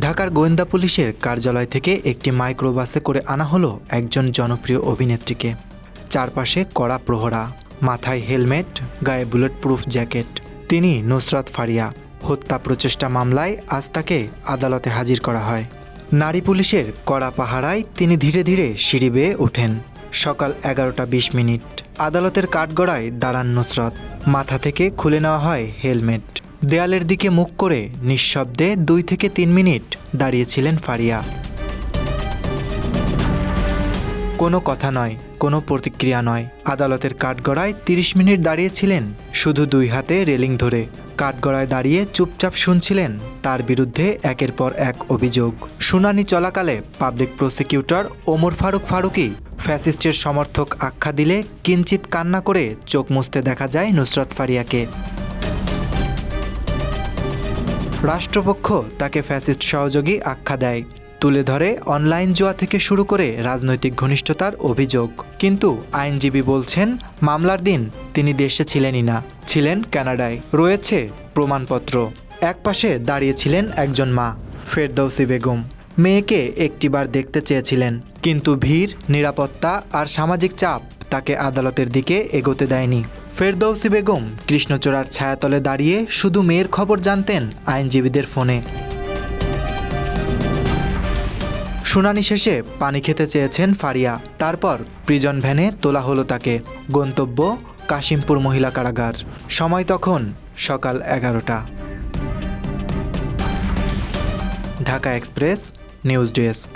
ঢাকার গোয়েন্দা পুলিশের কার্যালয় থেকে একটি মাইক্রোবাসে করে আনা হলো একজন জনপ্রিয় অভিনেত্রীকে। চারপাশে কড়া প্রহরা, মাথায় হেলমেট, গায়ে বুলেট প্রুফ জ্যাকেট। তিনি নুসরাত ফারিয়া। হত্যা প্রচেষ্টা মামলায় আজ তাকে আদালতে হাজির করা হয়। নারী পুলিশের কড়া পাহারায় তিনি ধীরে ধীরে সিঁড়ি বেয়ে ওঠেন। সকাল 11:20। আদালতের কাঠগড়ায় দাঁড়ান নুসরাত। মাথা থেকে খুলে নেওয়া হয় হেলমেট। দেয়ালের দিকে মুখ করে নিঃশব্দে 2 থেকে 3 মিনিট দাঁড়িয়েছিলেন ফারিয়া। কোনো কথা নয়, কোনো প্রতিক্রিয়া নয়। আদালতের কাঠগড়ায় 30 মিনিট দাঁড়িয়েছিলেন, শুধু 2 হাতে রেলিং ধরে। কাঠগড়ায় দাঁড়িয়ে চুপচাপ শুনছিলেন তার বিরুদ্ধে একের পর এক অভিযোগ। শুনানি চলাকালে পাবলিক প্রসিকিউটর ওমর ফারুকি ফ্যাসিস্টের সমর্থক আখ্যা দিলে কিঞ্চিত কান্না করে চোখ মুছতে দেখা যায় নুসরাত ফারিয়াকে। রাষ্ট্রপক্ষ তাকে ফ্যাসিস্ট সহযোগী আখ্যা দেয়, তুলে ধরে অনলাইন জুয়া থেকে শুরু করে রাজনৈতিক ঘনিষ্ঠতার অভিযোগ। কিন্তু আইনজীবী বলছেন মামলার দিন তিনি দেশে ছিলেনই না, ছিলেন কানাডায়। রয়েছে প্রমাণপত্র। একপাশে দাঁড়িয়েছিলেন একজন মা, ফেরদৌসী বেগম। মেয়েকে একটিবার দেখতে চেয়েছিলেন, কিন্তু ভিড়, নিরাপত্তা আর সামাজিক চাপ তাকে আদালতের দিকে এগোতে দেয়নি। ফেরদৌসী বেগম কৃষ্ণচূড়ার ছায়াতলে দাঁড়িয়ে শুধু মেয়ের খবর জানতেন আইনজীবীদের ফোনে। শুনানি শেষে পানি খেতে চেয়েছেন ফারিয়া। তারপর প্রিজন ভ্যানে তোলা হলো তাকে। গন্তব্য কাশিমপুর মহিলা কারাগার। সময় তখন সকাল 11টা। Dhaka express news desk.